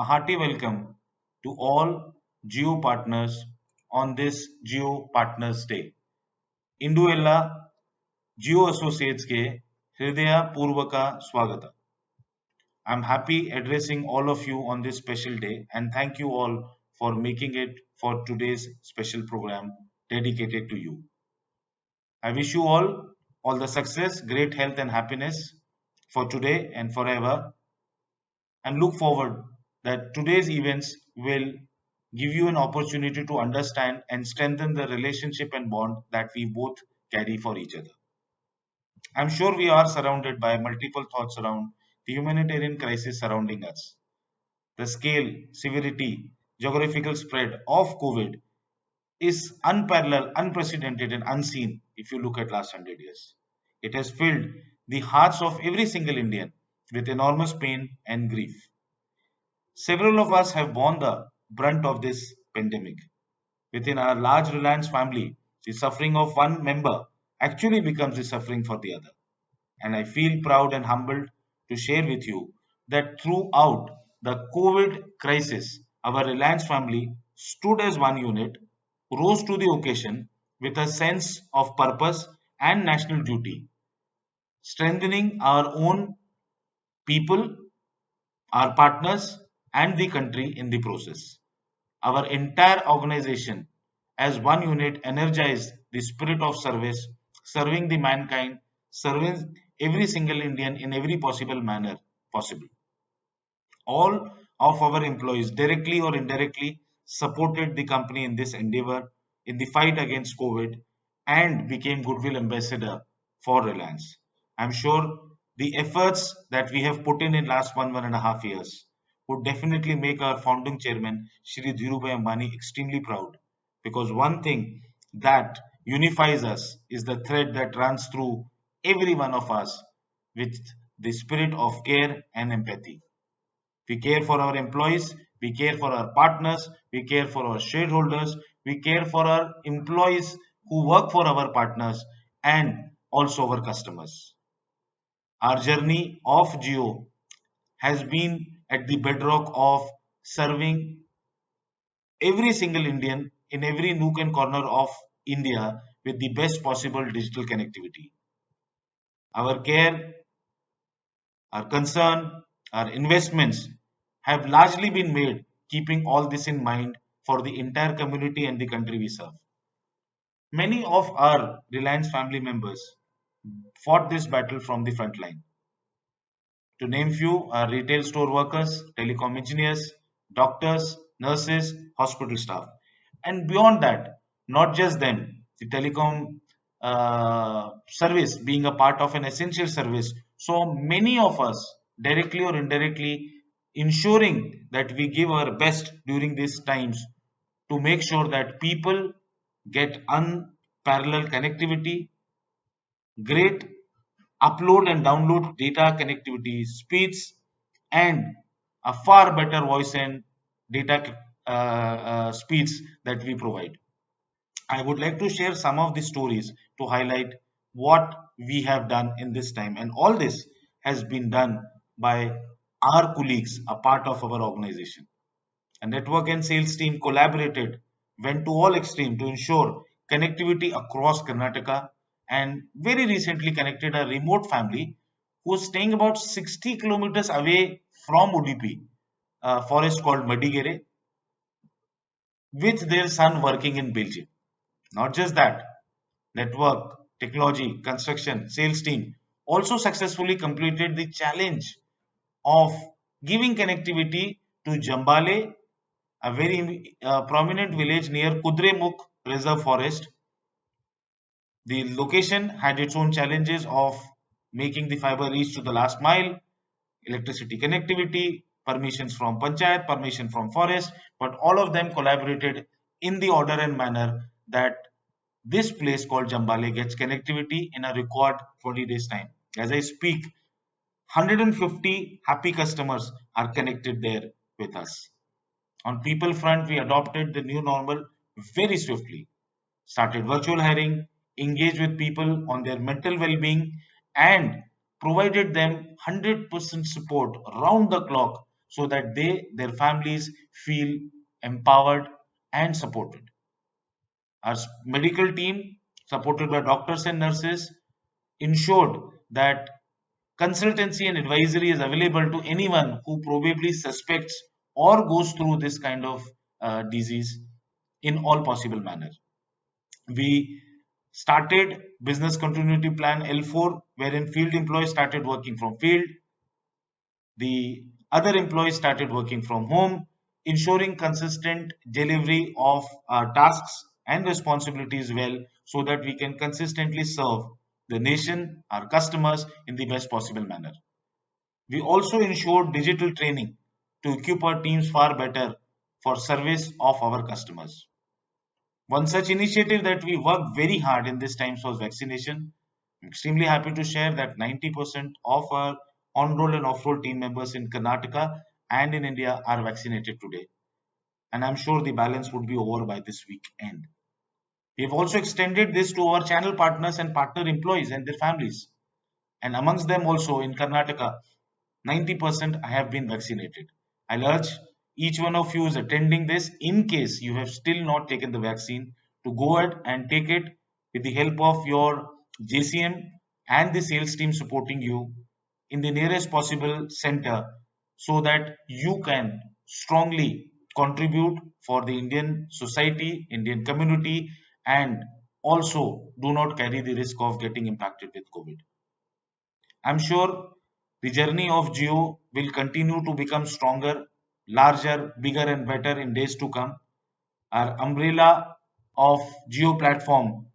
a hearty welcome to all Geo partners on this Geo Partners Day. ಇಂದು ಎಲ್ಲ ಜಿಯೋ ಅಸೋಸಿಯೇಟ್ಸ್ಗೆ ಹೃದಯಪೂರ್ವಕ ಸ್ವಾಗತ. I'm happy addressing all of you on this special day and thank you all for making it for today's special program dedicated to you. I wish you all the success, great health and happiness for today and forever, and look forward that today's events will give you an opportunity to understand and strengthen the relationship and bond that we both carry for each other. I'm sure we are surrounded by multiple thoughts around the humanitarian crisis surrounding us. The scale, severity, geographical spread of COVID is unparalleled, unprecedented, and unseen if you look at last 100 years. It has filled the hearts of every single Indian with enormous pain and grief. Several of us have borne the brunt of this pandemic. Within our large Reliance family, the suffering of one member actually becomes the suffering for the other. And I feel proud and humbled to share with you that throughout the COVID crisis, our Reliance family stood as one unit, rose to the occasion with a sense of purpose and national duty, strengthening our own people, our partners, and the country in the process. Our entire organization, as one unit, energized the spirit of service, serving the mankind, serving every single Indian in every possible manner possible. All of our employees, directly or indirectly, supported the company in this endeavor in the fight against COVID and became goodwill ambassador for Reliance. I'm sure the efforts that we have put in last 1.5 years would definitely make our founding chairman Shri Dhirubhai Ambani extremely proud, because one thing that unifies us is the thread that runs through every one of us with the spirit of care and empathy. We care for our employees, we care for our partners, we care for our shareholders, we care for our employees who work for our partners, and also our customers. Our journey of Geo has been at the bedrock of serving every single Indian in every nook and corner of India with the best possible digital connectivity. Our care, our concern, our investments have largely been made keeping all this in mind for the entire community and the country we serve. Many of our Reliance family members fought this battle from the front line. To name few, are retail store workers, telecom engineers, doctors, nurses, hospital staff. And beyond that, not just them, the telecom service being a part of an essential service. So many of us, directly or indirectly, ensuring that we give our best during these times to make sure that people get unparalleled connectivity, great upload and download data connectivity speeds, and a far better voice and data speeds that we provide. I would like to share some of the stories to highlight what we have done in this time, and all this has been done by our colleagues, a part of our organization. A network and sales team collaborated, went to all extreme to ensure connectivity across Karnataka, and very recently connected a remote family who was staying about 60 kilometers away from Udupi, a forest called Madigere, with their son working in Belgium. Not just that, network, technology, construction, sales team also successfully completed the challenge of giving connectivity to Jambale, a very prominent village near Kudremukh Reserve Forest. The location had its own challenges of making the fiber reach to the last mile, electricity connectivity, permissions from panchayat, permission from forest, but all of them collaborated in the order and manner that this place called Jambale gets connectivity in a record 20 days time. As I speak, 150 happy customers are connected there with us. On people front, we adopted the new normal very swiftly, started virtual hiring, engaged with people on their mental well-being, and provided them 100% support round the clock so that their families feel empowered and supported. Our medical team, supported by doctors and nurses, ensured that consultancy and advisory is available to anyone who probably suspects or goes through this kind of disease in all possible manner. We started business continuity plan L4, wherein field employees started working from field, the other employees started working from home, ensuring consistent delivery of our tasks and responsibilities well, so that we can consistently serve the nation, our customers in the best possible manner. We also ensured digital training to equip our teams far better for service of our customers. One such initiative that we worked very hard in these times was vaccination. I'm extremely happy to share that 90% of our on-roll and off-roll team members in Karnataka and in India are vaccinated today. And I'm sure the balance would be over by this weekend. We have also extended this to our channel partners and partner employees and their families. And amongst them also in Karnataka, 90% have been vaccinated. I'll urge each one of you is attending this, in case you have still not taken the vaccine, to go ahead and take it with the help of your JCM and the sales team supporting you in the nearest possible center, so that you can strongly contribute for the Indian society, Indian community, and also do not carry the risk of getting impacted with COVID. I'm sure the journey of Geo will continue to become stronger, larger, bigger, and better in days to come. Our umbrella of Geo platform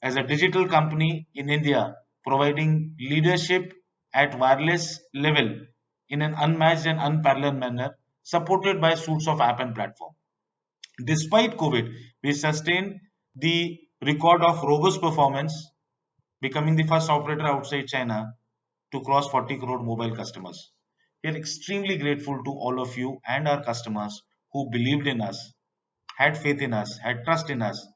as a digital company in India, providing leadership at wireless level in an unmatched and unparalleled manner, supported by suites of app and platform. Despite COVID, we sustained the record of robust performance, becoming the first operator outside China to cross 40 crore mobile customers. We are extremely grateful to all of you and our customers who believed in us, had faith in us, had trust in us,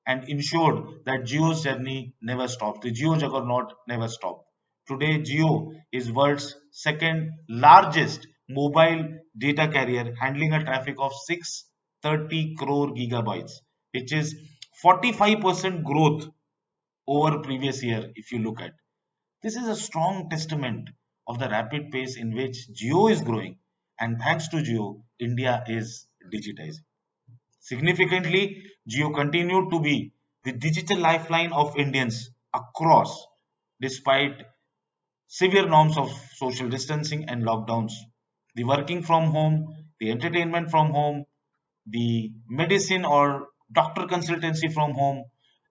and ensured that Jio's journey never stopped. The Jio juggernaut never stopped. Today, Jio is world's second largest mobile data carrier, handling a traffic of 630 crore gigabytes, which is 45% growth over previous year if you look at. This is a strong testament of the rapid pace in which Jio is growing, and thanks to Jio, India is digitizing. Significantly, Jio continued to be the digital lifeline of Indians across, despite severe norms of social distancing and lockdowns. The working from home, the entertainment from home, the medicine or doctor consultancy from home,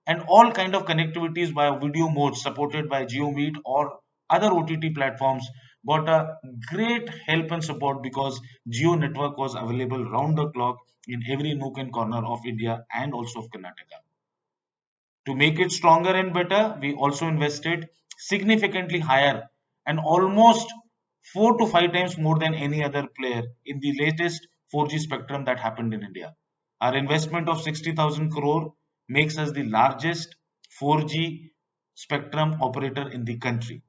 and all kind of connectivities by video modes supported by GeoMeet or other OTT platforms got a great help and support, because Geo network was available round the clock in every nook and corner of India and also of Karnataka. To make it stronger and better, we also invested significantly higher and almost 4 to 5 times more than any other player in the latest 4G spectrum that happened in India. Our investment of 60,000 crore makes us the largest 4G spectrum operator in the country.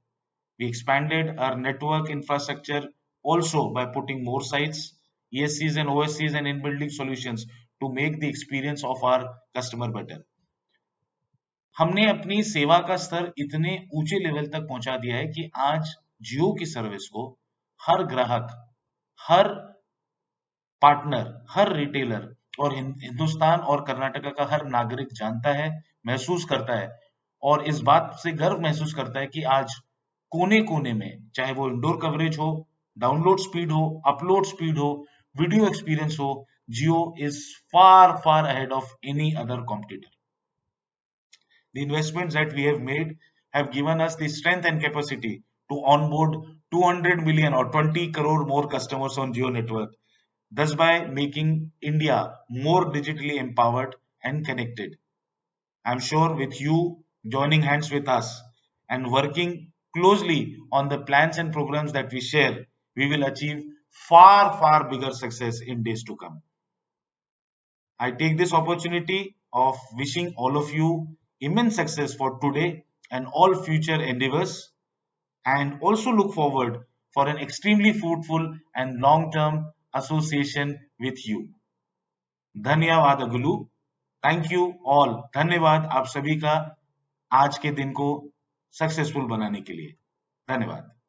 We expanded our network infrastructure also by putting more sites, ESCs and OSCs and in-building solutions to make the experience of our customer better. हमने अपनी सेवा का स्तर इतने ऊंचे level तक पहुंचा दिया है कि आज जियो की सर्विस को हर ग्राहक, हर पार्टनर, हर रिटेलर और हिंदुस्तान और कर्नाटका का हर नागरिक जानता है, महसूस करता है, और इस बात से गर्व महसूस करता है कि आज कोने कोने में, चाहे वो इंडोर कवरेज हो, डाउनलोड स्पीड हो, अपलोड स्पीड हो, वीडियो एक्सपीरियंस हो, Jio is far far ahead of any other competitor. The investments that we have made have given us the strength and capacity to onboard 200 million or 20 crore more customers on Jio network, thus by making India more digitally empowered and connected. I'm sure with you joining hands with us and working closely on the plans and programs that we share, we will achieve far, far bigger success in days to come. I take this opportunity of wishing all of you immense success for today and all future endeavors, and also look forward for an extremely fruitful and long-term association with you. धन्यवाद अगलू. Thank you all. धन्यवाद आप सभी का आज के दिन को successful बनाने के लिए. धन्यवाद.